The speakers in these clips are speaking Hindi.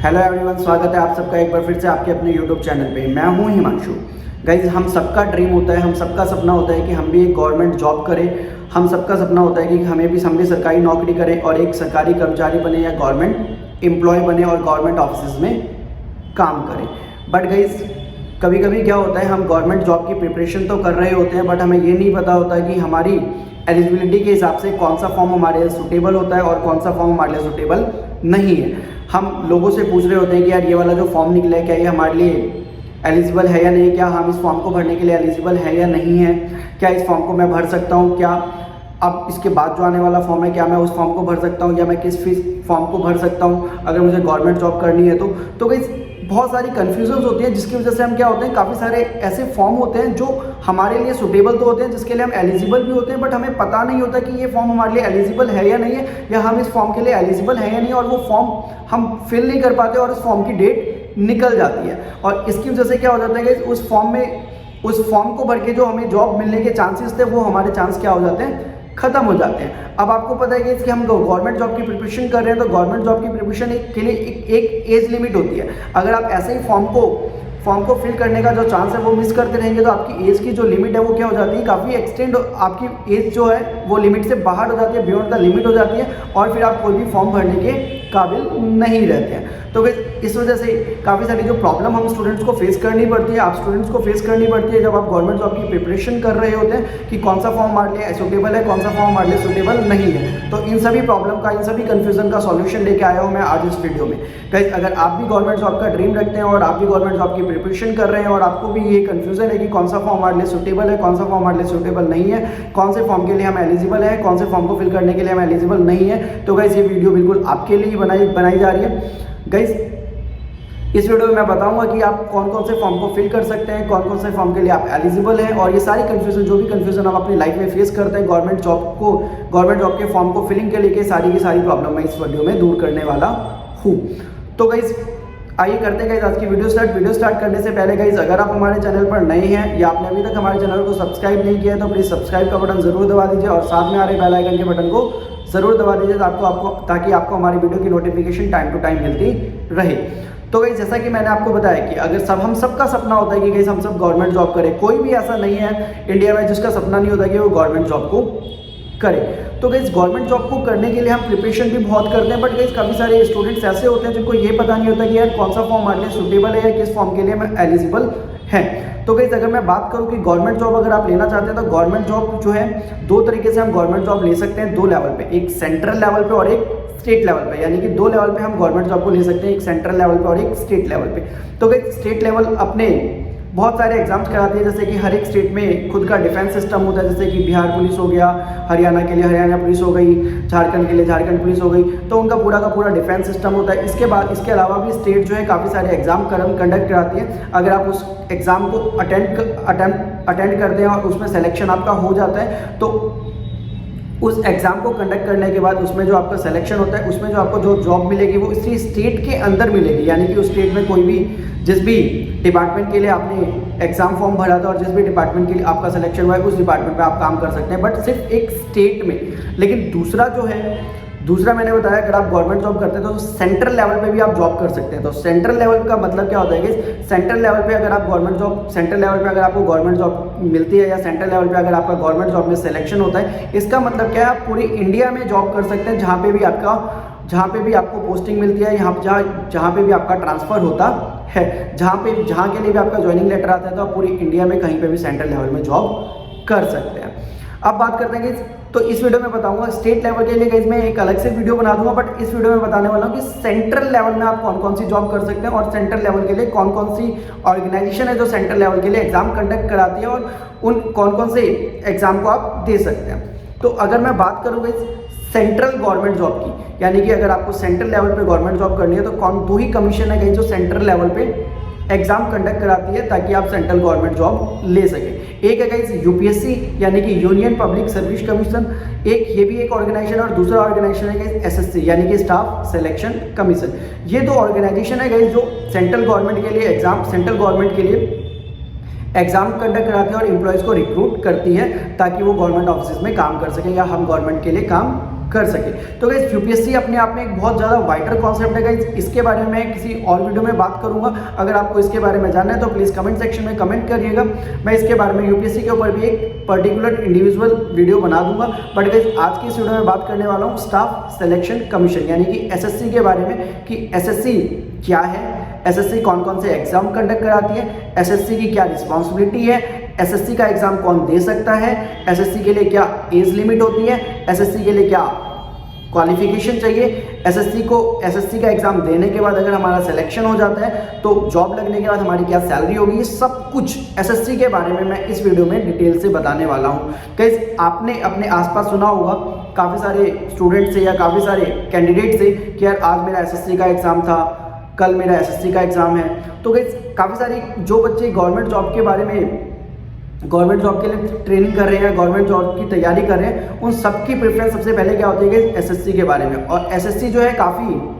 हेलो एवरीवन, स्वागत है आप सबका एक बार फिर से आपके अपने यूट्यूब चैनल पे। मैं हूं हिमांशु। गाइज, हम सबका ड्रीम होता है, हम सबका सपना होता है कि हम भी एक गवर्नमेंट जॉब करें। हम सबका सपना होता है कि हम भी सरकारी नौकरी करें और एक सरकारी कर्मचारी बने या गवर्नमेंट एम्प्लॉय बने और गवर्नमेंट ऑफिस में काम करें। बट गाइज, कभी कभी क्या होता है, हम गवर्नमेंट जॉब की प्रिपरेशन तो कर रहे होते हैं बट हमें ये नहीं पता होता कि हमारी एलिजिबिलिटी के हिसाब से कौन सा फॉर्म हमारे लिए सूटेबल होता है और कौन सा फॉर्म हमारे लिए सूटेबल नहीं है। हम लोगों से पूछ रहे होते हैं कि यार ये वाला जो फॉर्म निकला है क्या ये हमारे लिए एलिजिबल है या नहीं, क्या हम इस फॉर्म को भरने के लिए एलिजिबल है या नहीं है, क्या इस फॉर्म को मैं भर सकता हूँ, क्या अब इसके बाद जो आने वाला फॉर्म है क्या मैं उस फॉर्म को भर सकता हूँ या मैं किस फीस फॉर्म को भर सकता हूँ अगर मुझे गवर्नमेंट जॉब करनी है तो गाइस बहुत सारी कन्फ्यूजन्स होती हैं जिसकी वजह से हम क्या होते हैं, काफ़ी सारे ऐसे फॉर्म होते हैं जो हमारे लिए सूटेबल तो होते हैं, जिसके लिए हम एलिजिबल भी होते हैं, बट हमें पता नहीं होता कि ये फॉर्म हमारे लिए एलिजिबल है या नहीं है, या हम इस फॉर्म के लिए एलिजिबल है या नहीं, और वो फॉर्म हम फिल नहीं कर पाते और उस फॉर्म की डेट निकल जाती है। और इसकी वजह से क्या हो जाता है कि उस फॉर्म को भर के जो हमें जॉब मिलने के चांसेस थे वो हमारे चांस क्या हो जाते हैं, खत्म हो जाते हैं। अब आपको पता है कि हम गवर्नमेंट जॉब की प्रिपरेशन कर रहे हैं तो गवर्नमेंट जॉब की प्रिपरेशन के लिए एक एज लिमिट होती है। अगर आप ऐसे ही फॉर्म को फिल करने का जो चांस है वो मिस करते रहेंगे तो आपकी एज की जो लिमिट है वो क्या हो जाती है, काफ़ी एक्सटेंड, आपकी एज जो है वो लिमिट से बाहर हो जाती है, बियॉन्ड द लिमिट हो जाती है और फिर आप कोई भी फॉर्म भरने के काबिल नहीं रहते हैं। तो इस वजह से काफ़ी सारी जो प्रॉब्लम हम स्टूडेंट्स को फेस करनी पड़ती है, आप स्टूडेंट्स को फेस करनी पड़ती है जब आप गवर्नमेंट जॉब की प्रिपरेशन कर रहे होते हैं कि कौन सा फॉर्म हमारे लिए सूटेबल है, कौन सा फॉर्म हमारे लिए सूटेबल नहीं है। तो इन सभी प्रॉब्लम का, इन सभी कन्फ्यूजन का सॉल्यूशन लेके आया हूँ मैं आज इस वीडियो में। गाइस, अगर आप भी गवर्नमेंट जॉब का ड्रीम रखते हैं और आप भी गवर्नमेंट जॉब की प्रिपरेशन कर रहे हैं और आपको भी ये कन्फ्यूजन है कि कौन सा फॉर्म हमारे लिए सूटेबल है, कौन सा फॉर्म हमारे लिए सूटेबल नहीं है, कौन से फॉर्म के लिए हम एलिजिबल है, कौन से फॉर्म को फिल करने के लिए हम एलिजिबल नहीं है, तो गाइस ये वीडियो बिल्कुल आपके लिए बनाई जा रही है। गाइस, इस वीडियो में मैं बताऊंगा कि आप कौन कौन से फॉर्म को फिल कर सकते हैं, कौन कौन से फॉर्म के लिए आप एलिजिबल हैं, और ये सारी कन्फ्यूजन, जो भी कन्फ्यूजन आप अपनी लाइफ में फेस करते हैं गवर्नमेंट जॉब के फॉर्म को फिलिंग के लिए, सारी की सारी प्रॉब्लम मैं इस वीडियो में दूर करने वाला हूँ। तो गाइस आइए करते हैं गाइस आज की वीडियो स्टार्ट करने से पहले गाइस, अगर आप हमारे चैनल पर नए हैं या आपने अभी तक हमारे चैनल को सब्सक्राइब नहीं किया है तो प्लीज़ सब्सक्राइब का बटन जरूर दबा दीजिए और साथ में आ रहे बेल आइकन के बटन को जरूर दबा दीजिए ताकि आपको हमारी वीडियो की नोटिफिकेशन टाइम टू टाइम मिलती रहे। तो गाइस, जैसा कि मैंने आपको बताया कि अगर हम सबका सपना होता है कि गाइस हम सब गवर्नमेंट जॉब करें, कोई भी ऐसा नहीं है इंडिया में जिसका सपना नहीं होता कि वो गवर्नमेंट जॉब को करे। तो गाइस, गवर्नमेंट जॉब को करने के लिए हम प्रिपरेशन भी बहुत करते हैं, बट गाइस काफ़ी सारे स्टूडेंट्स ऐसे होते हैं जिनको ये पता नहीं होता कि यार कौन सा फॉर्म हमारे लिए सूटेबल है या किस फॉर्म के लिए मैं एलिजिबल है। तो गाइस, अगर मैं बात करूं कि गवर्नमेंट जॉब अगर आप लेना चाहते हैं तो गवर्नमेंट जॉब जो है, दो तरीके से हम गवर्नमेंट जॉब ले सकते हैं, दो लेवल पे, एक सेंट्रल लेवल पे और एक स्टेट लेवल पे, यानी कि दो लेवल पे हम गवर्नमेंट जॉब को ले सकते हैं, एक सेंट्रल लेवल पे और एक स्टेट लेवल पे। तो गाइस, स्टेट लेवल अपने बहुत सारे एग्जाम्स कराती है, जैसे कि हर एक स्टेट में खुद का डिफेंस सिस्टम होता है, जैसे कि बिहार पुलिस हो गया, हरियाणा के लिए हरियाणा पुलिस हो गई, झारखंड के लिए झारखंड पुलिस हो गई, तो उनका पूरा का पूरा डिफेंस सिस्टम होता है। इसके अलावा भी स्टेट जो है काफ़ी सारे एग्जाम कंडक्ट कराती है। अगर आप उस एग्ज़ाम को अटेंड करते हैं और उसमें सिलेक्शन आपका हो जाता है तो उस एग्ज़ाम को कंडक्ट करने के बाद उसमें जो आपका सिलेक्शन होता है, उसमें जो आपको जो जॉब मिलेगी वो इसी स्टेट के अंदर मिलेगी, यानी कि उस स्टेट में कोई भी, जिस भी डिपार्टमेंट के लिए आपने एग्ज़ाम फॉर्म भरा था और जिस भी डिपार्टमेंट के लिए आपका सिलेक्शन हुआ है उस डिपार्टमेंट में आप काम कर सकते हैं, बट सिर्फ एक स्टेट में। लेकिन दूसरा मैंने बताया, अगर आप गवर्नमेंट जॉब करते हैं तो सेंट्रल लेवल पे भी आप जॉब कर सकते हैं। तो सेंट्रल लेवल का मतलब क्या होता है कि सेंट्रल लेवल पे अगर आपको गवर्नमेंट जॉब मिलती है या सेंट्रल लेवल पे अगर आपका गवर्नमेंट जॉब में सिलेक्शन होता है, इसका मतलब क्या है, आप पूरी इंडिया में जॉब कर सकते हैं जहाँ पे भी आपको पोस्टिंग मिलती है, जहाँ पे भी आपका ट्रांसफ़र होता है, जहाँ के लिए भी आपका ज्वाइनिंग लेटर आता है, तो आप पूरी इंडिया में कहीं पे भी सेंट्रल लेवल में जॉब कर सकते हैं। अब बात करते हैं कि तो इस वीडियो में बताऊंगा स्टेट लेवल के लिए, गाइस मैं एक अलग से वीडियो बना दूंगा, बट इस वीडियो में बताने वाला हूं कि सेंट्रल लेवल में आप कौन कौन सी जॉब कर सकते हैं और सेंट्रल लेवल के लिए कौन कौन सी ऑर्गेनाइजेशन है जो सेंट्रल लेवल के लिए एग्जाम कंडक्ट कराती है और उन कौन कौन से एग्जाम को आप दे सकते हैं। तो अगर मैं बात करूँ सेंट्रल गवर्नमेंट जॉब की, यानी कि अगर आपको सेंट्रल लेवल पे गवर्नमेंट जॉब करनी है तो दो ही कमीशन है जो सेंट्रल लेवल पे एग्जाम कंडक्ट कराती है ताकि आप सेंट्रल गवर्नमेंट जॉब ले सकें। एक है गाइस यूपीएससी, यानी कि यूनियन पब्लिक सर्विस कमीशन, ये भी एक ऑर्गेनाइजेशन, और दूसरा ऑर्गेनाइजेशन है गाइस एसएससी, यानी कि स्टाफ सिलेक्शन कमीशन। ये दो ऑर्गेनाइजेशन है गाइस जो सेंट्रल गवर्नमेंट के लिए एग्जाम कंडक्ट कराती है और एम्प्लॉयज़ को रिक्रूट करती है ताकि वो गवर्नमेंट ऑफिस में काम कर सकें या हम गवर्नमेंट के लिए काम कर सके। तो गाइस यूपीएससी अपने आप में एक बहुत ज़्यादा वाइडर कॉन्सेप्ट है गाइस, इसके बारे में मैं किसी और वीडियो में बात करूंगा। अगर आपको इसके बारे में जानना है तो प्लीज़ कमेंट सेक्शन में कमेंट करिएगा, मैं इसके बारे में यूपीएससी के ऊपर भी एक पर्टिकुलर इंडिविजुअल वीडियो बना दूंगा। बट गाइस आज की इस वीडियो में बात करने वाला हूँ स्टाफ सिलेक्शन कमीशन यानी कि एसएससी के बारे में, कि एसएससी क्या है, एसएससी कौन कौन से एग्जाम कंडक्ट कराती है, एसएससी की क्या रिस्पॉन्सिबिलिटी है, एसएससी का एग्जाम कौन दे सकता है, एसएससी के लिए क्या एज लिमिट होती है, एसएससी के लिए क्या क्वालिफिकेशन चाहिए, एसएससी का एग्जाम देने के बाद अगर हमारा सिलेक्शन हो जाता है तो जॉब लगने के बाद हमारी क्या सैलरी होगी, ये सब कुछ एसएससी के बारे में मैं इस वीडियो में डिटेल से बताने वाला हूँ। गाइस आपने अपने आसपास सुना होगा काफ़ी सारे स्टूडेंट से या काफ़ी सारे कैंडिडेट से कि यार आज मेरा एसएससी का एग्जाम था, कल मेरा एसएससी का एग्जाम है। तो गाइस काफ़ी सारे जो बच्चे गवर्नमेंट जॉब के बारे में, गवर्नमेंट जॉब के लिए ट्रेनिंग कर रहे हैं, गवर्नमेंट जॉब की तैयारी कर रहे हैं, उन सबकी प्रेफरेंस सबसे पहले क्या होती है एसएससी के बारे में। और एसएससी जो है काफ़ी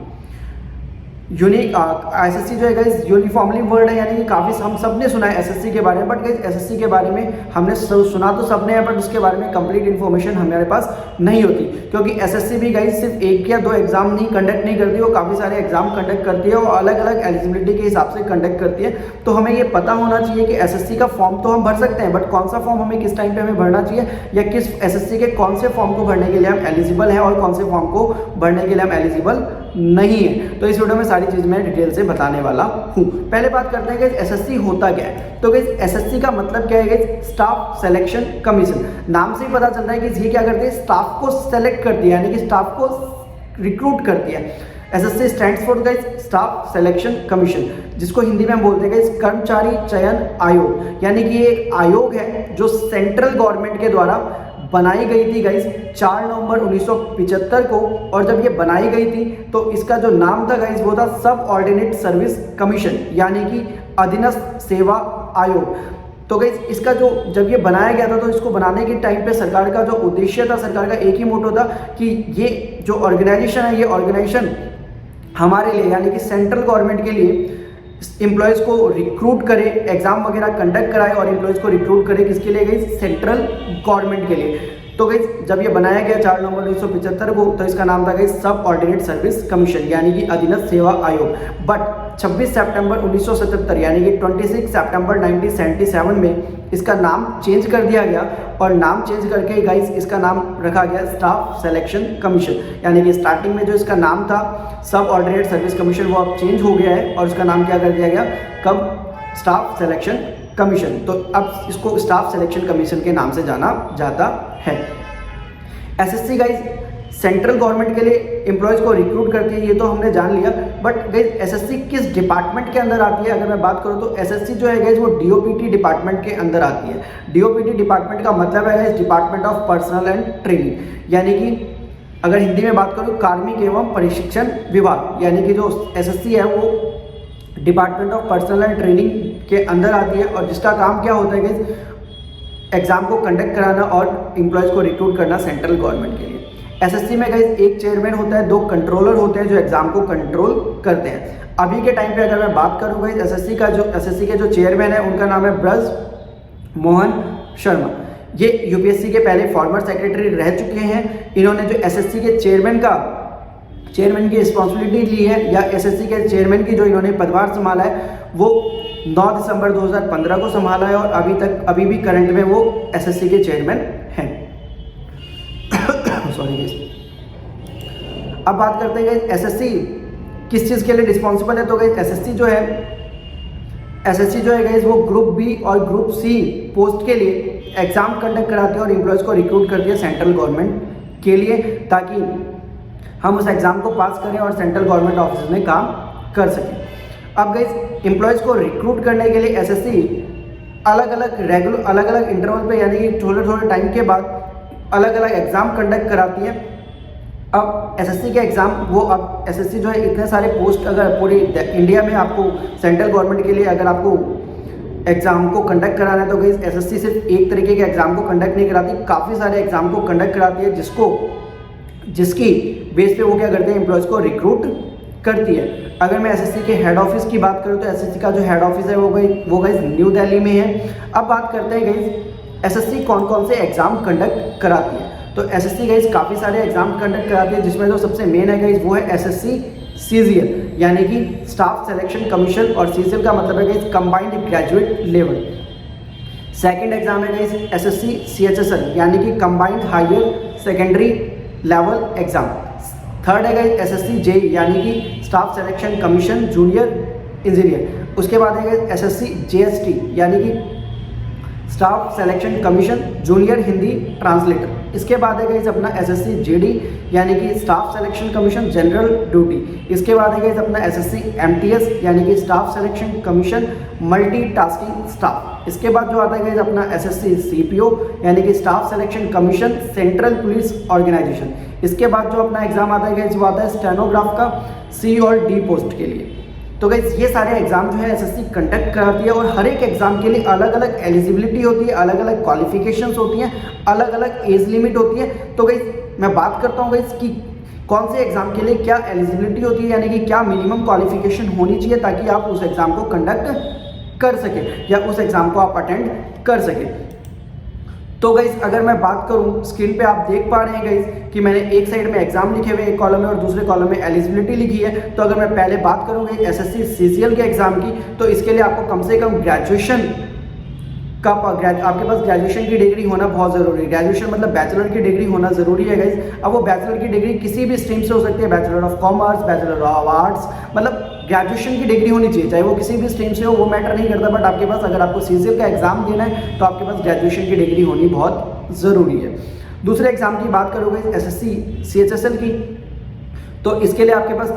यूनिक, एसएससी जो है गाइस यूनिफॉर्मली वर्ड है, यानी कि काफ़ी हम सब ने सुना है एसएससी के बारे में, बट गाइस एसएससी के बारे में हमने सुना तो सब ने है, बट उसके बारे में कंप्लीट इन्फॉर्मेशन हमारे पास नहीं होती, क्योंकि एसएससी भी गाइस सिर्फ एक या दो एग्जाम नहीं कंडक्ट नहीं करती, वो काफ़ी सारे एग्जाम कंडक्ट करती है और अलग अलग एलिजिबिलिटी के हिसाब से कंडक्ट करती है। तो हमें ये पता होना चाहिए कि एसएससी का फॉर्म तो हम भर सकते हैं, बट कौन सा फॉर्म हमें किस टाइम पे हमें भरना चाहिए, या किस एसएससी के कौन से फॉर्म को भरने के लिए हम एलिजिबल हैं और कौन से फॉर्म को भरने के लिए हम एलिजिबल नहीं है। तो इस वीडियो में सारी चीज़ मैं डिटेल से बताने वाला हूँ। पहले बात करते हैं कि एसएससी होता क्या है। तो गाइस एसएससी का मतलब क्या है गाइस, स्टाफ सिलेक्शन कमीशन। नाम से ही पता चल रहा है कि ये क्या करती है, स्टाफ को सेलेक्ट करती है, यानी कि स्टाफ को रिक्रूट करती है। SSC stands for guys staff selection commission, जिसको हिंदी में हम बोलते हैं गाइस कर्मचारी चयन आयोग, यानी कि ये एक आयोग है जो सेंट्रल गवर्नमेंट के द्वारा बनाई गई थी गाइस 4 नवंबर 1975 को। और जब ये बनाई गई थी तो इसका जो नाम था गाइस वो था सब ऑर्डिनेट सर्विस कमीशन, यानी कि अधीनस्थ सेवा आयोग। तो गाइस इसका जो जब ये बनाया गया था तो इसको बनाने के टाइम पे सरकार का जो उद्देश्य था, सरकार का एक ही मोटो था कि ये जो ऑर्गेनाइजेशन है, ये ऑर्गेनाइजेशन हमारे लिए यानी कि सेंट्रल गवर्नमेंट के लिए एम्प्लॉयज़ को रिक्रूट करे, एग्जाम वगैरह कंडक्ट कराए और एम्प्लॉयज़ को रिक्रूट करे, किसके लिए गई, सेंट्रल गवर्नमेंट के लिए। तो गई जब ये बनाया गया 4 नवंबर 1975 को, तो इसका नाम था गई सब ऑर्डिनेट सर्विस कमीशन, यानी कि अधीनस्थ सेवा आयोग। बट 26 सितंबर 1977 यानी कि 26 सितंबर 1977 में इसका नाम चेंज कर दिया गया, और नाम चेंज करके गाइस इसका नाम रखा गया स्टाफ सिलेक्शन कमीशन, यानी कि स्टार्टिंग में जो इसका नाम था सब ऑर्डिनेट सर्विस कमीशन वो अब चेंज हो गया है और इसका नाम क्या कर दिया गया, कब, स्टाफ सिलेक्शन कमीशन। तो अब इसको स्टाफ सिलेक्शन कमीशन के नाम से जाना जाता है। एसएससी गाइस सेंट्रल गवर्नमेंट के लिए एम्प्लॉयज़ को रिक्रूट करती है, ये तो हमने जान लिया। बट गाइस एसएससी किस डिपार्टमेंट के अंदर आती है, अगर मैं बात करूँ तो एसएससी जो है गाइस वो डीओपीटी डिपार्टमेंट के अंदर आती है। डीओपीटी डिपार्टमेंट का मतलब है guys department of personal and training, यानी कि अगर हिंदी में बात करूँ कार्मिक एवं प्रशिक्षण विभाग, यानी कि जो एसएससी है वो department of personal and training के अंदर आती है, और जिसका काम क्या होता है गाइस, एग्जाम को कंडक्ट कराना और एम्प्लॉयज़ को रिक्रूट करना सेंट्रल गवर्नमेंट के लिए। एसएससी में गाइस एक चेयरमैन होता है, 2 कंट्रोलर होते हैं जो एग्जाम को कंट्रोल करते हैं। अभी के टाइम पे अगर मैं बात करूँ गाइस एसएससी के जो चेयरमैन है उनका नाम है ब्रज मोहन शर्मा। ये यूपीएससी के पहले फॉर्मर सेक्रेटरी रह चुके हैं। इन्होंने जो एसएससी के चेयरमैन की रिस्पॉन्सिबिलिटी ली है, या एसएससी के चेयरमैन की जो इन्होंने पदभार संभाला है वो 9 दिसंबर 2015 को संभाला है, और अभी भी करंट में वो एसएससी के चेयरमैन हैं। Sorry guys. अब बात करते हैं गाइस एसएससी किस चीज़ के लिए रिस्पॉन्सिबल है। तो गाइस एसएससी जो है गाइस वो ग्रुप बी और ग्रुप सी पोस्ट के लिए एग्जाम कंडक्ट कराती है और एम्प्लॉयज़ को रिक्रूट करती है सेंट्रल गवर्नमेंट के लिए, ताकि हम उस एग्ज़ाम को पास करें और सेंट्रल गवर्नमेंट ऑफिस में काम कर सकें। अब गाइस एम्प्लॉयज़ को रिक्रूट करने के लिए एसएससी अलग अलग इंटरवल पे, यानी कि थोड़े टाइम के बाद अलग अलग एग्ज़ाम कंडक्ट कराती है। अब एसएससी के एग्ज़ाम अब एसएससी जो है इतने सारे पोस्ट, अगर पूरी इंडिया में आपको सेंट्रल गवर्नमेंट के लिए अगर आपको एग्ज़ाम को कंडक्ट कराना है तो गाइस एसएससी सिर्फ एक तरीके के एग्ज़ाम को कंडक्ट नहीं कराती, काफ़ी सारे एग्ज़ाम को कंडक्ट कराती है, जिसकी बेस पे वो क्या करते हैं, एम्प्लॉयज़ को रिक्रूट करती है। अगर मैं एसएससी के हेड ऑफिस की बात करूँ तो एसएससी का जो हेड ऑफिस है वो गाइस न्यू दिल्ली में है। अब बात करते हैं गाइस एसएससी कौन कौन से एग्ज़ाम कंडक्ट कराती है। तो एसएससी गाइज काफ़ी सारे एग्जाम कंडक्ट कराती है, जिसमें जो सबसे मेन है गाइज वो है एसएससी सीजीएल यानी कि स्टाफ सिलेक्शन कमीशन, और सीजीएल का मतलब है guys combined graduate level. Second exam है गाइज एसएससी सीएचएसएल यानी कि combined higher secondary level exam. Third है गाइज एसएससी जेई यानी कि staff selection commission junior engineer. उसके बाद है गाइज एसएससी जेएसटी यानी कि staff selection commission junior Hindi translator. इसके बाद है गाइज अपना एसएससी जेडी यानी कि staff selection commission general duty. इसके बाद है गाइज अपना एसएससी एमटीएस यानी कि staff selection commission multitasking staff. इसके बाद जो आता है गाइज अपना एसएससी सीपीओ यानी कि staff selection commission central police organisation. इसके बाद जो अपना एग्जाम आता है गाइज वो आता है स्टेनोग्राफ का सी और डी पोस्ट के लिए। तो गाइज ये सारे एग्जाम जो है एसएससी कंडक्ट कराती है, और हर एक एग्जाम के लिए अलग अलग एलिजिबिलिटी होती है, अलग अलग क्वालिफिकेशंस होती हैं, अलग अलग एज लिमिट होती है। तो गाइज मैं बात करता हूँ गाइज कि कौन से एग्जाम के लिए क्या एलिजिबिलिटी होती है, यानी कि क्या मिनिमम क्वालिफिकेशन होनी चाहिए ताकि आप उस एग्जाम को कंडक्ट कर सकें या उस एग्जाम को आप अटेंड कर सकें। तो गाइज अगर मैं बात करूं, स्क्रीन पे आप देख पा रहे हैं गाइज कि मैंने एक साइड में एग्जाम लिखे हुए एक कॉलम में और दूसरे कॉलम में एलिजिबिलिटी लिखी है। तो अगर मैं पहले बात करूंगी एसएससी सीजीएल के एग्जाम की, तो इसके लिए आपको कम से कम ग्रेजुएशन का आपके पास ग्रेजुएशन की डिग्री होना बहुत ज़रूरी है। ग्रेजुएशन मतलब बैचलर की डिग्री होना ज़रूरी है गाइज। अब वो बैचलर की डिग्री किसी भी स्ट्रीम से हो सकती है, bachelor of commerce, bachelor of arts, मतलब ग्रेजुएशन की डिग्री होनी चाहिए, चाहे वो किसी भी स्ट्रीम से हो, वो मैटर नहीं करता। बट आपके पास अगर आपको सीजीएल का एग्जाम देना है तो आपके पास ग्रेजुएशन की डिग्री होनी बहुत ज़रूरी है। दूसरे एग्जाम की बात करोगे एसएससी सीएचएसएल की, तो इसके लिए आपके पास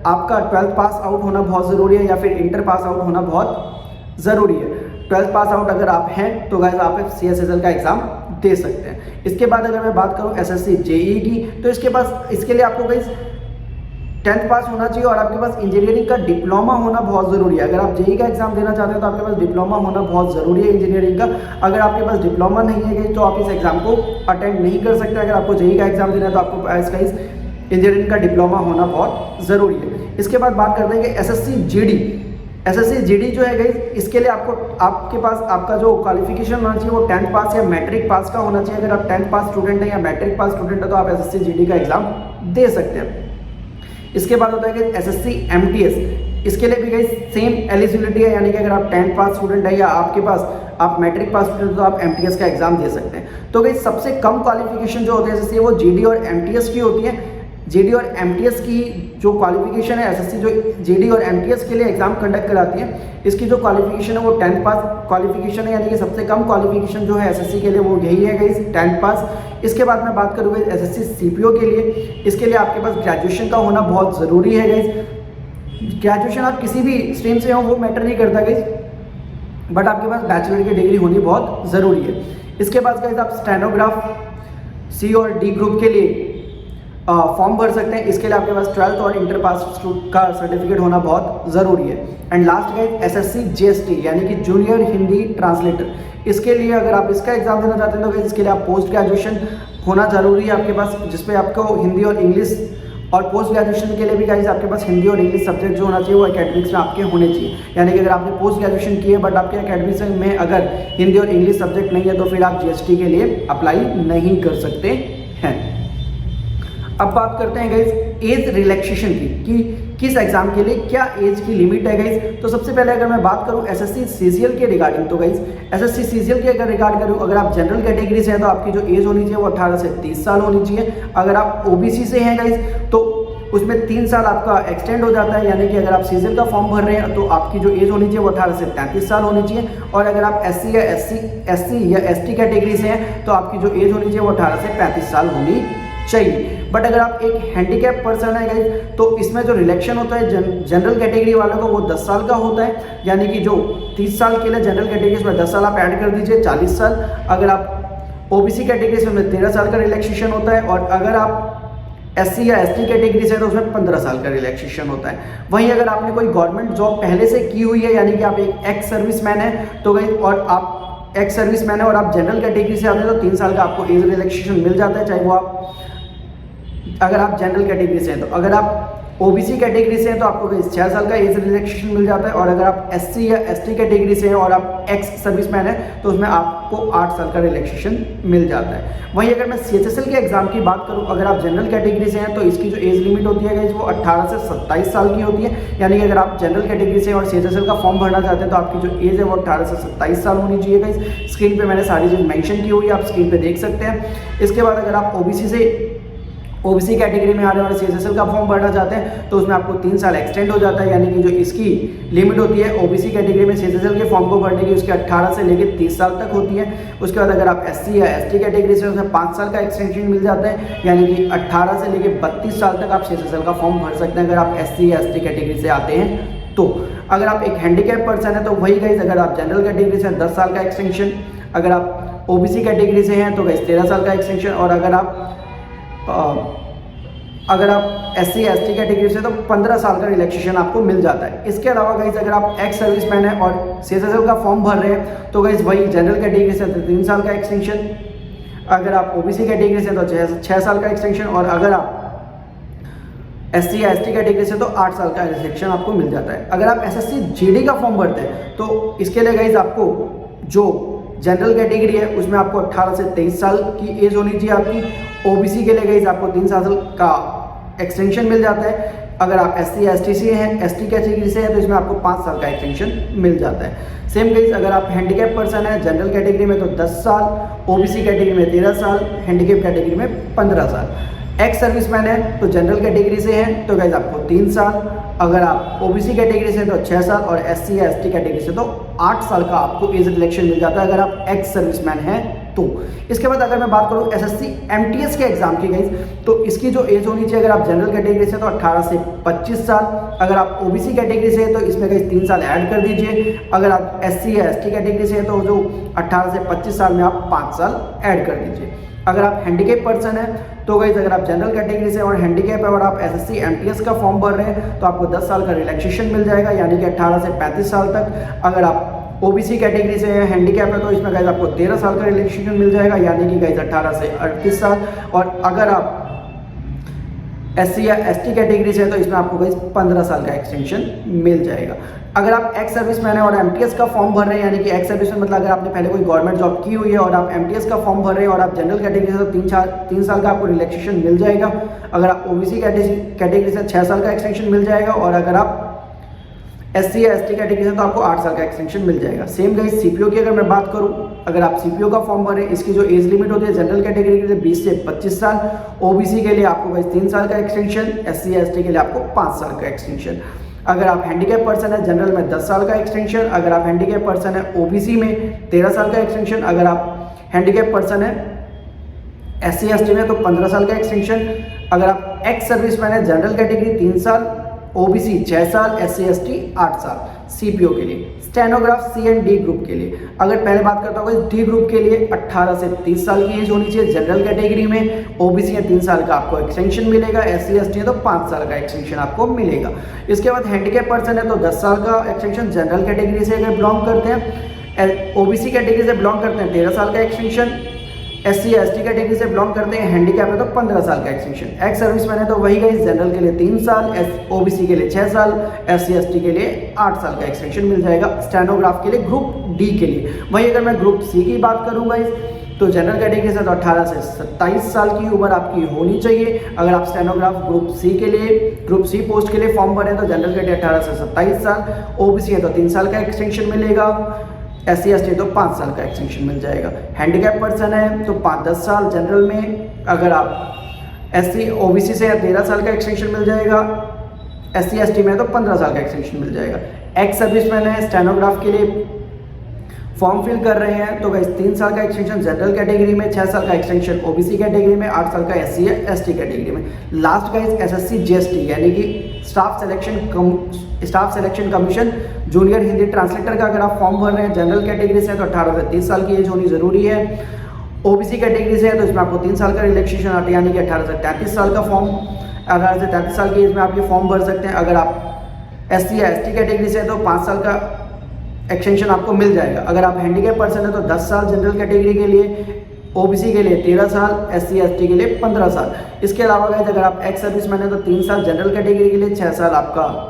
आपका 12th पास आउट होना बहुत ज़रूरी है या फिर इंटर पास आउट होना बहुत ज़रूरी है। 12th पास आउट अगर आप हैं तो गाइस आप सीएचएसएल का एग्जाम दे सकते हैं। इसके बाद अगर मैं बात करूं एसएससी जेईई की, तो इसके लिए आपको गाइस 10th पास होना चाहिए और आपके पास इंजीनियरिंग का डिप्लोमा होना बहुत ज़रूरी है। अगर आप जेईई का एग्जाम देना चाहते हैं तो आपके पास डिप्लोमा होना बहुत ज़रूरी है इंजीनियरिंग का। अगर आपके पास डिप्लोमा नहीं है तो आप इस एग्जाम को अटेंड नहीं कर सकते। अगर आपको जेईई का एग्जाम देना है तो आपको गाइस इंजीनियरिंग का डिप्लोमा होना बहुत ज़रूरी है। इसके बाद बात करते हैं कि एसएससी जीडी जो है गाइस, इसके लिए आपके पास आपका जो क्वालिफिकेशन होना चाहिए वो 10th पास या मैट्रिक पास का होना चाहिए। अगर आप 10th पास स्टूडेंट हैं या मैट्रिक पास स्टूडेंट है तो आप एसएससी जीडी का एग्जाम दे सकते हैं। इसके बाद होता है कि एसएससी एमटीएस, इसके लिए भी गाइस सेम एलिजिबिलिटी है, यानी कि अगर आप 10th पास स्टूडेंट है या आपके पास आप मैट्रिक पास स्टूडेंट तो आप एमटीएस का एग्जाम दे सकते हैं। तो गाइस सबसे कम क्वालिफिकेशन जो होती है एसएससी वो जीडी और एमटीएस की होती है। जीडी और एमटीएस की जो क्वालिफिकेशन है, एसएससी जो जीडी और एमटीएस के लिए एग्जाम कंडक्ट कराती है, इसकी जो क्वालिफिकेशन है वो 10th पास क्वालिफिकेशन है, यानी कि सबसे कम क्वालिफिकेशन जो है एसएससी के लिए वो यही है गाइस 10th पास। इसके बाद मैं बात करूँगा एसएससी सीपीओ के लिए, इसके लिए आपके पास ग्रेजुएशन का होना बहुत ज़रूरी है गाइस। ग्रेजुएशन आप किसी भी स्ट्रीम से हो वो मैटर नहीं करता गाइस, बट आपके पास बैचलर की डिग्री होनी बहुत ज़रूरी है। इसके बाद गाइस आप स्टेनोग्राफ सी और डी ग्रुप के लिए फॉर्म भर सकते हैं। इसके लिए आपके पास 12th और इंटर पास का सर्टिफिकेट होना बहुत ज़रूरी है। And last guys SSC GST यानी कि जूनियर हिंदी ट्रांसलेटर, इसके लिए अगर आप इसका एग्जाम देना चाहते हैं तो इसके लिए आप पोस्ट ग्रेजुएशन होना ज़रूरी है आपके पास, जिसपे आपको हिंदी और इंग्लिश, और पोस्ट ग्रेजुएशन के लिए भी गाइस आपके पास हिंदी और इंग्लिश सब्जेक्ट जो होना चाहिए वो एकेडमिक्स में आपके होने चाहिए। यानी कि अगर आपने पोस्ट ग्रेजुएशन की है बट आपके एकेडमिक्स में अगर हिंदी और इंग्लिश सब्जेक्ट नहीं है तो फिर आप जीएसटी के लिए अप्लाई नहीं कर सकते हैं। अब बात करते हैं गाइस एज रिलैक्सेशन की कि किस एग्जाम के लिए क्या एज की लिमिट है गाइस। तो सबसे पहले अगर मैं बात करूं एसएससी सीजीएल के रिगार्डिंग, तो गाइस एसएससी सीजीएल के अगर रिगार्ड करूं, अगर आप जनरल कैटेगरी से हैं तो आपकी जो एज होनी चाहिए वो 18 से 30 साल होनी चाहिए। अगर आप ओबीसी से हैं गाइस तो उसमें 3 साल आपका एक्सटेंड हो जाता है, यानी कि अगर आप सीजीएल का फॉर्म भर रहे हैं तो आपकी जो एज होनी चाहिए वो 18 से 33 साल होनी चाहिए। और अगर आप एससी या एसटी कैटेगरी से हैं तो आपकी जो एज होनी चाहिए वो 18 से 35 साल होनी चाहिए। बट अगर आप एक हैंडीकैप पर्सन है गाइस तो इसमें जो रिलैक्शन होता है जनरल कैटेगरी वालों को वो 10 साल का होता है, यानी कि जो 30 साल के लिए जनरल कैटेगरी में 10 साल आप ऐड कर दीजिए 40 साल। अगर आप ओबीसी कैटेगरी में 13 साल का रिलैक्सेशन होता है, और अगर आप एससी या एसटी कैटेगरी से है तो उसमें 15 साल का रिलैक्सेशन होता है। वहीं अगर आपने कोई गवर्नमेंट जॉब पहले से की हुई है, यानी कि आप एक एक्स सर्विसमैन है तो गाइस, और आप एक्स सर्विसमैन है और आप जनरल कैटेगरी से आते हैं तो 3 साल का आपको एज रिलैक्सेशन मिल जाता है, चाहे वो आप अगर आप जनरल कैटेगरी से हैं। तो अगर आप ओबीसी कैटेगरी से हैं तो आपको 6 साल का एज रिलैक्सेशन मिल जाता है, और अगर आप एससी या एसटी कैटेगरी से हैं और आप एक्स सर्विसमैन हैं तो उसमें आपको 8 साल का रिलैक्सेशन मिल जाता है। वहीं अगर मैं सीएचएसएल के एग्जाम की बात करूं, अगर आप जनरल कैटेगरी से हैं तो इसकी जो एज लिमिट होती है वो 18 से 27 साल की होती है। यानी कि अगर आप जनरल कैटेगरी से और सीएचएसएल का फॉर्म भरना चाहते हैं तो आपकी जो एज है वो 18 से 27 साल होनी चाहिए गाइस। स्क्रीन पे मैंने सारी चीज़ मेंशन की हुई है, आप स्क्रीन पे देख सकते हैं। इसके बाद अगर आप ओबीसी कैटेगरी में आ रहे हैं और सीएचएसएल का फॉर्म भरना चाहते हैं तो उसमें आपको 3 साल एक्सटेंड हो जाता है। यानी कि जो इसकी लिमिट होती है ओबीसी कैटेगरी में सीएचएसएल के फॉर्म को भरने की, उसके 18 से लेकर 30 साल तक होती है। उसके बाद अगर आप एससी या एसटी कैटेगरी से उसमें 5 साल का एक्सटेंशन मिल जाता है। यानी कि 18 से लेकर 32 साल तक आप सीएचएसएल का फॉर्म भर सकते हैं अगर आप एससी या एसटी कैटेगरी से आते हैं तो। अगर आप एक हैंडीकैप पर्सन है तो वही गाइस, अगर आप जनरल कैटेगरी से 10 साल का एक्सटेंशन, अगर आप ओबीसी कैटेगरी से हैं तो गाइस 13 साल का एक्सटेंशन, और अगर आप एससी एसटी कैटेगरी से तो 15 साल का रिलैक्सेशन आपको मिल जाता है। इसके अलावा गाइस अगर आप एक्स सर्विसमैन है और सीएचएसएल का फॉर्म भर रहे हैं तो गाइस वही जनरल कैटेगरी से तो 3 साल का एक्सटेंशन, अगर आप ओबीसी कैटेगरी से तो 6 साल का एक्सटेंशन, और अगर आप एससी या एसटी कैटेगरी से तो 8 साल का रिलैक्सेशन आपको मिल जाता है। अगर आप एसएससी जीडी का फॉर्म भरते हैं तो इसके लिए गाइस आपको जो जनरल कैटेगरी है उसमें आपको 18 से 23 साल की एज होनी चाहिए आपकी। ओबीसी के लिए गाइस आपको 3 साल का एक्सटेंशन मिल जाता है। अगर आप एससी या एसटी से हैं, एसटी कैटेगरी से हैं तो इसमें आपको 5 साल का एक्सटेंशन मिल जाता है। सेम गाइस अगर आप हैंडीकैप पर्सन है जनरल कैटेगरी में तो 10 साल, ओबीसी कैटेगरी में 13 साल, हैंडीकैप कैटेगरी में 15 साल। एक्स सर्विसमैन है तो जनरल कैटेगरी से हैं तो गाइस आपको 3 साल, अगर आप ओबीसी कैटेगरी से तो 6 साल, और एससी या एसटी कैटेगरी से तो 8 साल का आपको एज रिलैक्सेशन मिल जाता है अगर आप एक्स सर्विसमैन हैं तो। इसके बाद अगर मैं बात करूं एसएससी एमटीएस के एग्जाम की गाइस तो इसकी जो एज होनी चाहिए, अगर आप जनरल कैटेगरी से तो 18 से 25 साल, अगर आप ओबीसी कैटेगरी से तो इसमें गाइस 3 साल ऐड कर दीजिए, अगर आप एससी या एसटी कैटेगरी से तो जो 18 से 25 साल में आप 5 साल ऐड कर दीजिए। अगर आप हैंडीकैप पर्सन है तो गाइस अगर आप जनरल कैटेगरी से और हैंडीकैप है और आप एसएससी एमटीएस का फॉर्म भर रहे हैं तो आपको 10 साल का रिलैक्सेशन मिल जाएगा, यानी कि 18 से 35 साल तक। अगर आप ओबीसी कैटेगरी से हैंडीकैप है तो इसमें गाइस आपको 13 साल का रिलैक्सेशन मिल जाएगा, यानी कि गाइस 18 से 38 साल। और अगर आप एससी या एसटी कैटेगरी से है तो इसमें आपको गाइस 15 साल का एक्सटेंशन मिल जाएगा। अगर आप एक्स सर्विसमैन है और एमटीएस का फॉर्म भर रहे हैं, यानी कि एक्स सर्विसमैन मतलब अगर आपने पहले कोई गवर्नमेंट जॉब की हुई है और आप एमटीएस का फॉर्म भर रहे हैं और आप जनरल कैटेगरी से तो 3 साल का आपको रिलैक्सेशन मिल जाएगा। अगर आप ओबीसी कैटेगरी से 6 साल का एक्सटेंशन मिल जाएगा, और अगर आप एससी या एसटी कैटेगरी से तो आपको 8 साल का एक्सटेंशन मिल जाएगा। सेम गाइस सीपीओ की अगर मैं बात करूं, अगर आप सीपीओ का फॉर्म भरें, इसकी जो एज लिमिट होती है जनरल कैटेगरी के लिए 20 से 25 साल, ओबीसी के लिए आपको गाइस 3 साल का एक्सटेंशन, एससी या एसटी के लिए आपको 5 साल का एक्सटेंशन। अगर आप हैंडीकैप पर्सन है जनरल में 10 साल का एक्सटेंशन, अगर आप हैंडीकैप पर्सन है ओबीसी में 13 साल का एक्सटेंशन, अगर आप हैंडीकैप पर्सन है एससी एसटी में तो 15 साल का एक्सटेंशन, अगर आप एक्स सर्विसमैन है जनरल कैटेगरी 3 साल, ओबीसी 6 साल, एससी एसटी 8 साल। सीपीओ के लिए stenograph C and D group के लिए अगर पहले बात करता हूँ डी ग्रुप के लिए 18 से 30 साल की एज होनी चाहिए जनरल कैटेगरी में, ओबीसी है 3 साल का आपको एक्सटेंशन मिलेगा, एससी एसटी है तो 5 साल का एक्सटेंशन आपको मिलेगा। इसके बाद हैंडीकैप पर्सन है तो 10 साल का एक्सटेंशन, जनरल कैटेगरी से अगर बिलोंग करते हैं, ओबीसी कैटेगरी से बिलोंग करते हैं 13 साल का एक्सटेंशन, एससी एसटी कैटेगरी से बिलोंग करते हैं, हैंडीकैप है तो 15 साल का एक्सटेंशन। एक्स सर्विसमैन है तो वही गाइस जनरल के लिए 3 साल, ओबीसी के लिए 6 साल, एससी एसटी के लिए 8 साल का एक्सटेंशन मिल जाएगा। स्टेनोग्राफ के लिए ग्रुप डी के लिए वही अगर मैं ग्रुप सी की बात करूँ गाइस तो जनरल कैटेगरी से तो 18 से 27 साल की उम्र आपकी होनी चाहिए। अगर आप स्टेनोग्राफ ग्रुप सी पोस्ट के लिए फॉर्म भरें तो जनरल कैटेगरी 18 से 27 साल, ओबीसी है तो 3 साल का एक्सटेंशन मिलेगा, एससी एसटी तो 5 साल का एक्सटेंशन मिल जाएगा। हैंडीकैप पर्सन है तो 5-10 साल जनरल में, अगर आप एससी ओबीसी से 13 साल का एक्सटेंशन मिल जाएगा, एससी एसटी में तो 15 साल का एक्सटेंशन मिल जाएगा। एक्स सर्विसमैन है स्टेनोग्राफ के लिए फॉर्म फिल कर रहे हैं तो गाइस 3 साल का एक्सटेंशन जनरल कैटेगरी में, 6 साल का एक्सटेंशन ओबीसी कैटेगरी में, 8 साल का एससी एसटी कैटेगरी में। लास्ट गाइस एसएससी जीएसटी यानी कि staff selection commission junior Hindi translator का अगर आप फॉर्म भर रहे हैं जनरल कैटेगरी से तो 18 से 30 साल की एज होनी जरूरी है। ओबीसी कैटेगरी से है तो इसमें आपको 3 साल का रिलैक्सेशन आता है, यानी कि 18 से 33 साल का फॉर्म, 18 से 33 साल की एज में आप ये फॉर्म भर सकते हैं। अगर आप एससी या एसटी कैटेगरी से है तो 5 साल का एक्सटेंशन आपको मिल जाएगा। अगर आप हैंडीकैप पर्सन है तो 10 साल जनरल कैटेगरी के लिए, ओबीसी के लिए 13 साल, SC ST के लिए 15 साल। इसके अलावा गाइस अगर आप एक्स सर्विसमैन है तो 3 साल, जनरल कैटेगरी के लिए 6 साल आपका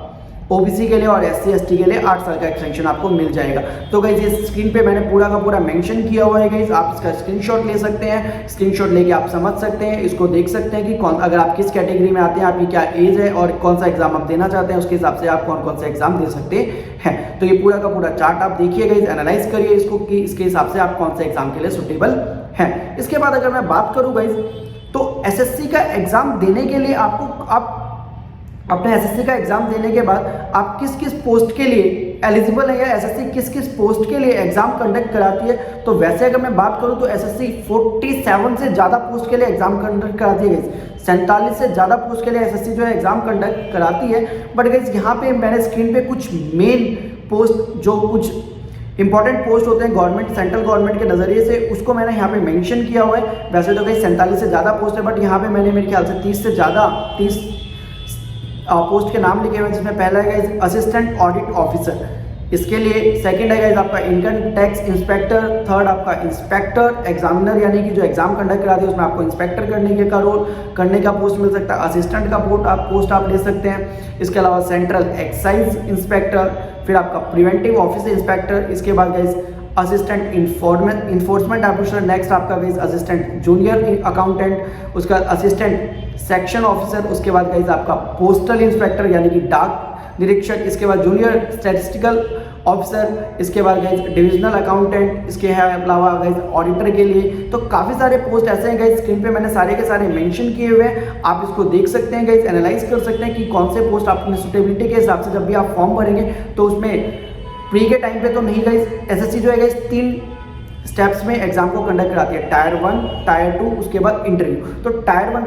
ओबीसी के लिए और SC ST के लिए 8 साल का एक्सटेंशन आपको मिल जाएगा। तो गाइस ये स्क्रीन पे मैंने पूरा का पूरा मेंशन किया हुआ है गाइस, आप इसका स्क्रीनशॉट ले सकते हैं, स्क्रीनशॉट लेके आप समझ सकते हैं, इसको देख सकते हैं कि कौन, अगर आप किस कैटेगरी में आते हैं, आपकी क्या एज है और कौन सा एग्जाम आप देना चाहते हैं, उसके हिसाब से आप कौन कौन सा एग्जाम दे सकते हैं। तो ये पूरा का पूरा चार्ट आप देखिए गाइस, एनालाइज करिए इसको कि इसके हिसाब से आप कौन से एग्जाम के लिए सुटेबल हैं। इसके बाद अगर मैं बात करूँ गाइस तो SSC का एग्जाम देने के लिए आप अपने SSC का एग्जाम देने के बाद आप किस किस पोस्ट के लिए एलिजिबल है या SSC किस किस पोस्ट के लिए एग्जाम कंडक्ट कराती है, तो वैसे अगर मैं बात करूं तो SSC 47 से ज़्यादा पोस्ट के लिए एग्जाम कंडक्ट कराती है। 47 से ज़्यादा पोस्ट के लिए SSC जो है एग्जाम कंडक्ट कराती है। बट गाइस यहाँ पे मैंने स्क्रीन पे कुछ मेन पोस्ट, जो कुछ इंपॉर्टेंट पोस्ट होते हैं गवर्नमेंट, सेंट्रल गवर्नमेंट के नज़रिए से, उसको मैंने यहाँ पे मेंशन किया हुआ है। वैसे तो गाइस 47 से ज़्यादा पोस्ट है, बट यहाँ पे मैंने मेरे ख्याल से 30 पोस्ट के नाम लिखे हुए हैं, जिसमें पहला है असिस्टेंट ऑडिट ऑफिसर, इसके लिए सेकंड है आपका इनकम टैक्स इंस्पेक्टर, थर्ड आपका इंस्पेक्टर एग्जामिनर, यानी कि जो एग्जाम कंडक्ट कराते हैं उसमें आपको इंस्पेक्टर करने का पोस्ट मिल सकता है, असिस्टेंट का पोस्ट आप ले सकते हैं। इसके अलावा सेंट्रल एक्साइज इंस्पेक्टर, फिर आपका प्रिवेंटिव ऑफिस इंस्पेक्टर, इसके बाद guys assistant enforcement officer, next आपका गाइज असिस्टेंट जूनियर अकाउंटेंट, उसका असिस्टेंट सेक्शन ऑफिसर, उसके बाद गाइज आपका पोस्टल इंस्पेक्टर यानी कि डाक निरीक्षक, इसके बाद जूनियर स्टैटिस्टिकल ऑफिसर, इसके बाद गाइज डिविजनल अकाउंटेंट, इसके अलावा गाइज ऑडिटर के लिए। तो काफ़ी सारे पोस्ट ऐसे हैं गाइज, स्क्रीन पे मैंने सारे के सारे मेंशन किए हुए हैं, आप इसको देख सकते हैं गाइज, एनालाइज कर सकते हैं कि कौन से पोस्ट अपनी सुटेबिलिटी के हिसाब से जब भी आप फॉर्म भरेंगे तो उसमें प्री के टाइम पे तो नहीं गाइज, SSC जो है गाइज 3 स्टेप्स में एग्जाम को कंडक्ट कराती है, टायर 1, टायर 2, उसके बाद इंटरव्यू। तो टायर 1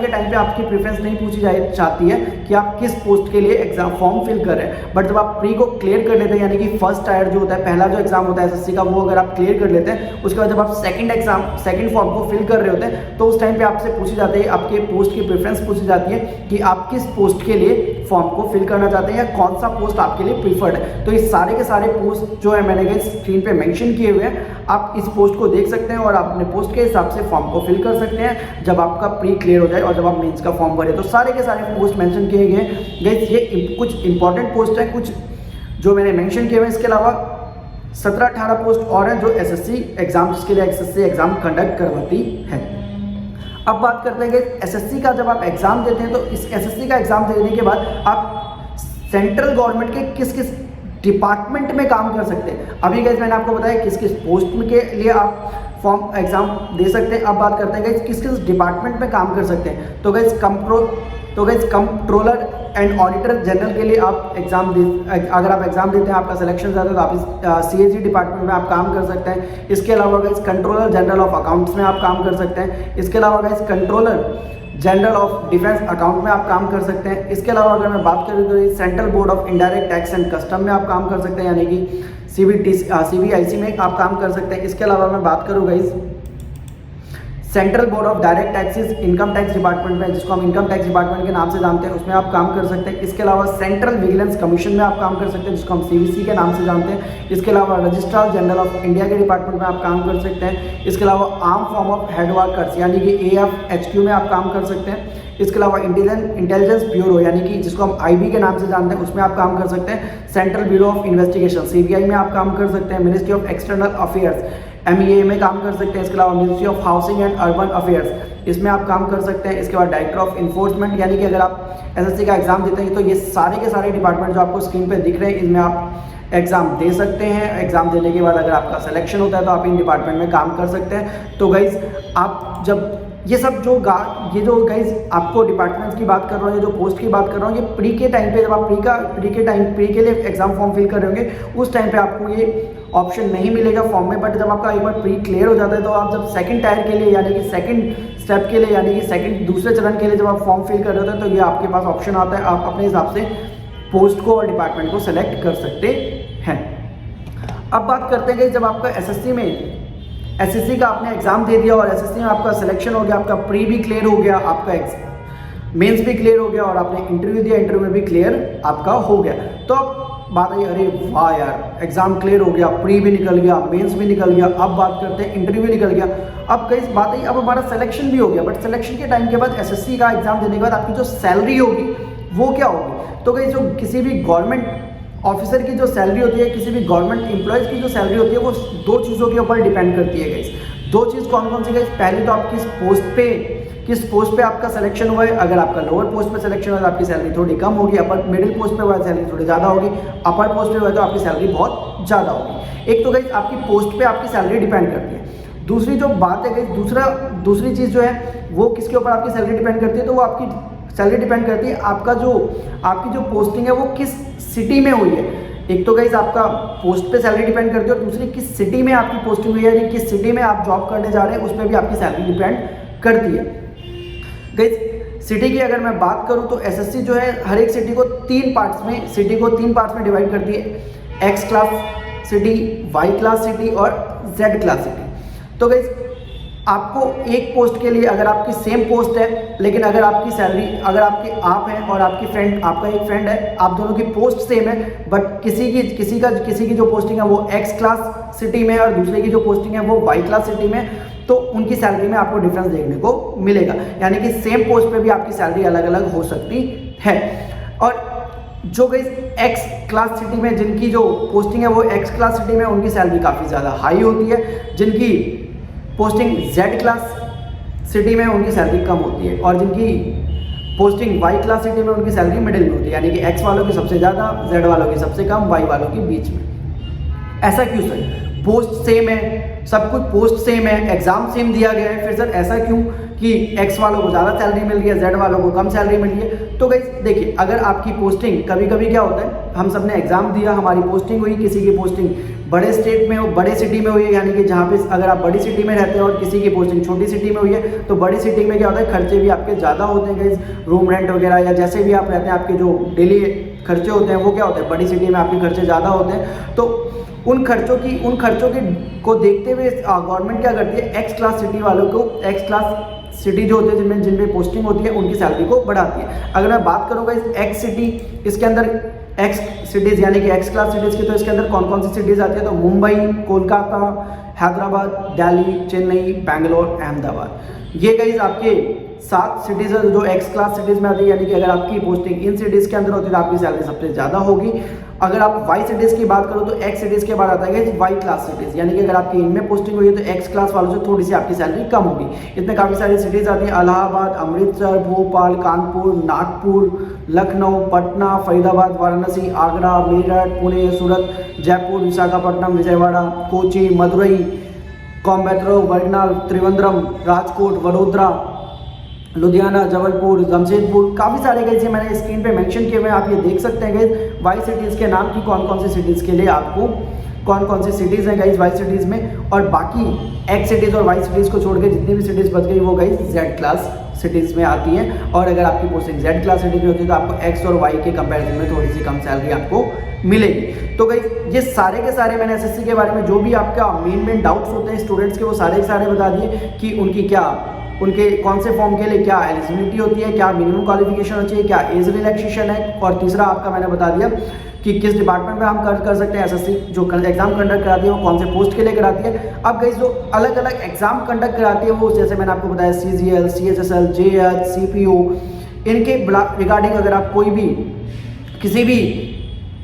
के टाइम पे आपकी प्रेफरेंस नहीं पूछी चाहती है कि आप किस पोस्ट के लिए एग्जाम फॉर्म फिल कर रहे हैं, बट जब आप प्री को क्लियर कर लेते हैं, यानी कि फर्स्ट टायर जो होता है, पहला जो एग्जाम होता है SSC का, वो अगर आप क्लियर कर लेते हैं, उसके बाद जब आप सेकंड फॉर्म को फिल कर रहे होते हैं, तो उस टाइम पे आपसे पूछी जाती है, आपके पोस्ट की प्रेफरेंस पूछी जाती है कि आप किस पोस्ट के लिए फॉर्म को फिल करना चाहते हैं या कौन सा पोस्ट आपके लिए प्रीफर्ड है। तो ये सारे के सारे पोस्ट जो है मैंने स्क्रीन पे मेंशन किए हुए हैं, आप इस पोस्ट को देख सकते हैं और अपने पोस्ट के हिसाब से फॉर्म को फिल कर सकते हैं जब आपका प्री क्लियर हो जाए और जब आप मेंस का फॉर्म भरे। तो सारे के सारे पोस्ट मेंशन किए गए हैं गाइस, ये कुछ इंपॉर्टेंट पोस्ट है, कुछ जो मैंने मेंशन किए हुए हैं। इसके अलावा 17-18 पोस्ट और हैं जो SSC एग्जाम, जिसके लिए SSC एग्जाम कंडक्ट करवाती है। अब बात करते हैं कि SSC का जब आप एग्जाम देते हैं तो इस SSC का एग्जाम देने के बाद आप सेंट्रल गवर्नमेंट के किस किस डिपार्टमेंट में काम कर सकते हैं। अभी गाइस मैंने आपको बताया किस किस पोस्ट के लिए आप फॉर्म एग्जाम दे सकते हैं। अब बात करते हैं गाइस किस किस डिपार्टमेंट में काम कर सकते हैं। तो guys controller and auditor general के लिए आप एग्जाम अगर आप एग्जाम देते हैं, आपका सिलेक्शन जाता है तो आप इस CAG डिपार्टमेंट में आप काम कर सकते हैं। इसके अलावा guys controller general of accounts में आप काम कर सकते हैं। इसके अलावा guys controller general of defence account में आप काम कर सकते हैं। इसके अलावा अगर मैं बात करूँ तो central board of indirect tax and custom में आप काम कर सकते हैं, यानी कि CBIC में आप काम कर सकते हैं। इसके अलावा मैं बात करूँ guys central board of direct taxes income tax department में, जिसको हम इनकम टैक्स डिपार्टमेंट के नाम से जानते हैं, उसमें आप काम कर सकते हैं। इसके अलावा सेंट्रल विजिलेंस कमीशन में आप काम कर सकते हैं, जिसको हम CVC के नाम से जानते हैं। इसके अलावा रजिस्ट्रार जनरल ऑफ इंडिया के डिपार्टमेंट में आप काम कर सकते हैं। इसके अलावा आर्म फॉर्म ऑफ हेडवर्कर्स यानी कि AFHQ में आप काम कर सकते हैं। इसके अलावा इंटेलिजेंस ब्यूरो यानी कि जिसको हम IB के नाम से जानते हैं, उसमें आप काम कर सकते हैं। Central bureau of investigation CBI में आप काम कर सकते हैं। Ministry of external affairs MEA में काम कर सकते हैं। इसके अलावा ministry of housing and urban affairs, इसमें आप काम कर सकते हैं। इसके बाद डायरेक्टर ऑफ इन्फोर्समेंट, यानी कि अगर आप SSC का एग्जाम देते हैं तो ये सारे के सारे डिपार्टमेंट जो आपको स्क्रीन पे दिख रहे हैं, इनमें आप एग्जाम दे सकते हैं। एग्जाम देने के बाद अगर आपका सिलेक्शन होता है तो आप इन डिपार्टमेंट में काम कर सकते हैं। तो गाइज आप जब ये जो गाइज आपको डिपार्टमेंट्स की बात कर रहा हूँ, ये जो पोस्ट की बात कर रहा हूँ, ये प्री के टाइम पे जब आप प्री के लिए एग्जाम फॉर्म फिल कर रहे होंगे, उस टाइम पे आपको ये ऑप्शन नहीं मिलेगा फॉर्म में। बट जब आपका एक बार प्री क्लियर हो जाता है तो आप जब सेकंड टायर के लिए यानी कि सेकंड स्टेप के लिए यानी कि दूसरे चरण के लिए जब आप फॉर्म फिल कर रहे होते हैं तो ये आपके पास ऑप्शन आता है, आप अपने हिसाब से पोस्ट को और डिपार्टमेंट को सेलेक्ट कर सकते हैं। अब बात करते हैं कि जब आपका SSC का आपने एग्जाम दे दिया और SSC में आपका सिलेक्शन हो गया, आपका प्री भी क्लियर हो गया, आपका मेंस भी क्लियर हो गया और आपने इंटरव्यू दिया, इंटरव्यू में भी क्लियर आपका हो गया, तो बात आई, अरे वाह यार एग्जाम क्लियर हो गया, प्री भी निकल गया, मेंस भी निकल गया, अब बात करते हैं इंटरव्यू भी निकल गया। अब कई बात आई, अब हमारा सिलेक्शन भी हो गया, बट सिलेक्शन के टाइम के बाद एसएससी का एग्जाम देने के बाद आपकी जो सैलरी होगी वो क्या होगी। तो कई जो किसी भी गवर्नमेंट ऑफिसर की जो सैलरी होती है, किसी भी गवर्नमेंट एम्प्लॉयज़ की जो सैलरी होती है, वो दो चीज़ों के ऊपर डिपेंड करती है गाइस। दो चीज़ कौन कौन सी गाइस? पहली तो आप किस पोस्ट पे आपका सिलेक्शन हुआ है। अगर आपका लोअर पोस्ट पे सिलेक्शन हुआ है तो आपकी सैलरी थोड़ी कम होगी, अपर मिडिल पोस्ट पे हुआ है सैलरी थोड़ी ज़्यादा होगी, अपर पोस्ट पे हुआ है तो आपकी सैलरी बहुत ज़्यादा होगी। एक तो गाइस आपकी पोस्ट पे आपकी सैलरी डिपेंड करती है। दूसरी जो बात है गाइस, दूसरी चीज़ जो है वो किसके ऊपर आपकी सैलरी डिपेंड करती है, तो वो आपकी सैलरी डिपेंड करती है आपकी जो पोस्टिंग है वो किस सिटी में हुई है। एक तो गाइस आपका पोस्ट पे सैलरी डिपेंड करती है, और दूसरी किस सिटी में आपकी पोस्टिंग हुई है, यानी किस सिटी में आप जॉब करने जा रहे हैं उस पर भी आपकी सैलरी डिपेंड करती है। गाइस सिटी की अगर मैं बात करूं तो एसएससी जो है हर एक सिटी को तीन पार्ट्स में डिवाइड करती है। X class city, Y class city और जेड क्लास सिटी। तो गाइस आपको एक पोस्ट के लिए, अगर आपकी सेम पोस्ट है लेकिन अगर आपकी सैलरी, अगर आप हैं और आपका एक फ्रेंड है, आप दोनों की पोस्ट सेम है, बट किसी की जो पोस्टिंग है वो एक्स क्लास सिटी में और दूसरे की जो पोस्टिंग है वो वाई क्लास सिटी में, तो उनकी सैलरी में आपको डिफरेंस देखने को मिलेगा। यानी कि सेम पोस्ट पे भी आपकी सैलरी अलग अलग हो सकती है। और जो गई एक्स क्लास सिटी में जिनकी जो पोस्टिंग है वो एक्स क्लास सिटी में, उनकी सैलरी काफ़ी ज़्यादा हाई होती है। जिनकी पोस्टिंग जेड क्लास सिटी में उनकी सैलरी कम होती है, और जिनकी पोस्टिंग वाई क्लास सिटी में उनकी सैलरी मिडिल में होती है। यानी कि एक्स वालों की सबसे ज़्यादा, जेड वालों की सबसे कम, वाई वालों की बीच में। ऐसा क्यों सर? पोस्ट सेम है, सब कुछ पोस्ट सेम है, एग्जाम सेम दिया गया है, फिर सर ऐसा क्यों कि एक्स वालों को ज़्यादा सैलरी मिल रही है, जेड वालों को कम सैलरी मिल रही है? तो गाइस देखिए, अगर आपकी पोस्टिंग कभी कभी क्या होता है, हम सब ने एग्जाम दिया, हमारी पोस्टिंग हुई, किसी की पोस्टिंग बड़े स्टेट में हो, बड़े सिटी में हुई है, यानी कि जहाँ पे अगर आप बड़ी सिटी में रहते हैं और किसी की पोस्टिंग छोटी सिटी में हुई है, तो बड़ी सिटी में क्या होता है, खर्चे भी आपके ज़्यादा होते हैं गाइस। रूम रेंट वगैरह या जैसे भी आप रहते हैं, आपके जो डेली खर्चे होते हैं वो क्या होते हैं, बड़ी सिटी में आपके खर्चे ज़्यादा होते हैं। तो उन खर्चों को देखते हुए गवर्नमेंट क्या करती है, एक्स क्लास सिटी वालों को, एक्स क्लास सिटी जो होते हैं जिनमें पोस्टिंग होती है, उनकी सैलरी को बढ़ाती है। अगर मैं बात करूँगा इस एक्स सिटी, इसके अंदर एक्स सिटीज़ यानी कि एक्स क्लास सिटीज़ की, तो इसके अंदर कौन कौन सी सिटीज़ आती है, तो मुंबई, कोलकाता, हैदराबाद, दिल्ली, चेन्नई, बैंगलोर, अहमदाबाद। ये गाइस आपके 7 सिटीज़ है जो एक्स क्लास सिटीज़ में आती है। यानी कि अगर आपकी पोस्टिंग इन सिटीज़ के अंदर होती है तो आपकी सैलरी सबसे ज़्यादा होगी। अगर आप वाई सिटीज़ की बात करो तो एक्स सिटीज़ के बाद आता है वाई क्लास सिटीज़, यानी कि अगर आपकी इनमें पोस्टिंग हुई है तो एक्स क्लास वालों से थोड़ी सी आपकी सैलरी कम होगी। इसमें काफ़ी सारी सिटीज़ आती हैं, इलाहाबाद, अमृतसर, भोपाल, कानपुर, नागपुर, लखनऊ, पटना, फरीदाबाद, वाराणसी, आगरा, मेरठ, पुणे, सूरत, जयपुर, विशाखापट्टनम, विजयवाड़ा, कोची, मदुरई, कोयम्बटूर, वायनाड, त्रिवेंद्रम, राजकोट, वडोदरा, लुधियाना, जबलपुर, जमशेदपुर, काफ़ी सारे गाइस ये मैंने स्क्रीन पे मेंशन किए हुए हैं, आप ये देख सकते हैं गाइस वाई सिटीज़ के नाम की कौन कौन सी सिटीज़ के लिए आपको कौन कौन सी सिटीज़ हैं गाइस वाई सिटीज़ में। और बाकी एक्स सिटीज़ और वाई सिटीज़ को छोड़ के जितनी भी सिटीज़ बच गई वो गाइस जेड क्लास सिटीज़ में आती हैं। और अगर आपकी पोस्टिंग जेड क्लास सिटी में होती है तो आपको एक्स और वाई के कंपेरिजन में थोड़ी सी कम सैलरी आपको मिलेगी। तो गाइस ये सारे के सारे मैंने एसएससी के बारे में जो भी आपका मेन डाउट्स होते हैं स्टूडेंट्स के, वो सारे के सारे बता दिए कि उनके कौन से फॉर्म के लिए क्या एलिजिबिलिटी होती है, क्या मिनिमम क्वालिफिकेशन होनी चाहिए, क्या एज रिलैक्सेशन है, और तीसरा आपका मैंने बता दिया कि किस डिपार्टमेंट में हम कर सकते हैं। एसएससी जो एग्जाम कंडक्ट कराती है वो कौन से पोस्ट के लिए कराती है। अब गाइस जो अलग अलग एग्जाम कंडक्ट कराती है वो जैसे मैंने आपको बताया CGL, CHSL, JH, CPO, इनके रिगार्डिंग अगर आप कोई भी किसी भी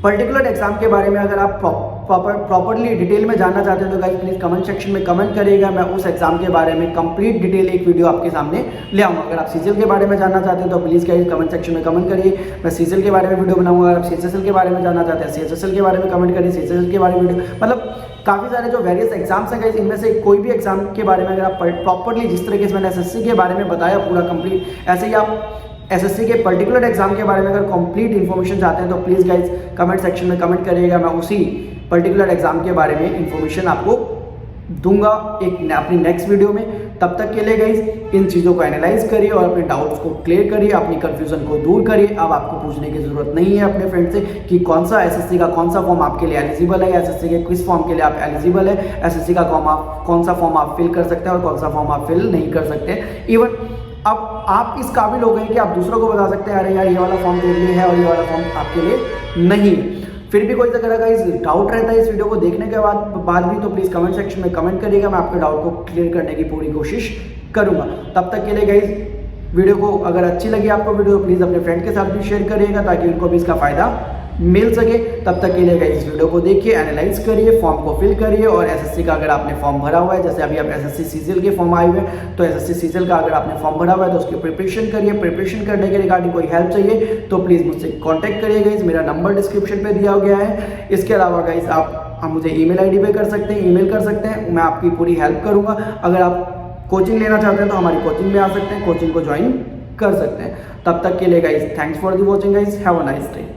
पर्टिकुलर एग्जाम के बारे में अगर आप प्रॉपरली डिटेल में जानना चाहते हैं तो गाइस प्लीज़ कमेंट सेक्शन में कमेंट करिएगा, मैं उस एग्जाम के बारे में कंप्लीट डिटेल एक वीडियो आपके सामने ले आऊँगा। अगर आप CGL के बारे में जानना चाहते हैं तो प्लीज़ गाइस कमेंट सेक्शन में कमेंट करिए, मैं CGL के बारे में वीडियो बनाऊंगा। अगर आप CHSL के बारे में जानना चाहते हैं CHSL के बारे में कमेंट करिए, CHSL के बारे में वीडियो, मतलब काफ़ी सारे जो वेरियस एग्जाम्स हैं गाइस, इनमें से कोई भी एग्जाम के बारे में अगर आप प्रॉपरली जिस तरीके से मैंने SSC के बारे में बताया पूरा कंप्लीट, ऐसे ही आप एसएससी के पर्टिकुलर एग्जाम के बारे में अगर कंप्लीट इन्फॉर्मेशन चाहते हैं तो प्लीज़ गाइज कमेंट सेक्शन में कमेंट करिएगा, मैं उसी पर्टिकुलर एग्जाम के बारे में इन्फॉर्मेशन आपको दूंगा अपनी नेक्स्ट वीडियो में। तब तक के लिए गाइज इन चीज़ों को एनालाइज करिए और अपने डाउट्स को क्लियर करिए, अपनी कंफ्यूजन को दूर करिए। अब आपको पूछने की जरूरत नहीं है अपने फ्रेंड से कि कौन सा एसएससी का कौन सा फॉर्म आपके लिए एलिजिबल है, एसएससी के किस फॉर्म के लिए आप एलिजिबल है, एसएससी का कौन सा फॉर्म आप फिल कर सकते हैं और कौन सा फॉर्म आप फिल नहीं कर सकते। इवन अब आप इस काबिल हो गए कि आप दूसरों को बता सकते हैं अरे यार ये वाला फॉर्म तेरे लिए है और ये वाला फॉर्म आपके लिए नहीं है। फिर भी कोई अगर गाइस डाउट रहता है इस वीडियो को देखने के बाद भी तो प्लीज़ कमेंट सेक्शन में कमेंट करिएगा, मैं आपके डाउट को क्लियर करने की पूरी कोशिश करूँगा। तब तक के लिए गाइस वीडियो को अगर अच्छी लगी आपको वीडियो प्लीज़ अपने फ्रेंड के साथ भी शेयर करिएगा ताकि उनको भी इसका फ़ायदा मिल सके। तब तक के लिए गाइस इस वीडियो को देखिए, एनालाइज करिए, फॉर्म को फिल करिए और एसएससी का अगर आपने फॉर्म भरा हुआ है, जैसे अभी आप एसएससी सीजीएल के फॉर्म आए हुए हैं, तो एसएससी सीजीएल का अगर आपने फॉर्म भरा हुआ है तो उसकी प्रिपरेशन करिए। प्रिपरेशन करने के रिगार्डिंग कोई हेल्प चाहिए तो प्लीज़ मुझसे कॉन्टैक्ट करिए गाइस, मेरा नंबर डिस्क्रिप्शन पर दिया गया है। इसके अलावा गाइस आप मुझे ईमेल आईडी पे कर सकते हैं, ईमेल कर सकते हैं, मैं आपकी पूरी हेल्प करूँगा। अगर आप कोचिंग लेना चाहते हैं तो हमारी कोचिंग में आ सकते हैं, कोचिंग को ज्वाइन कर सकते हैं। तब तक के लिए guys thanks for the watching guys, have a nice day.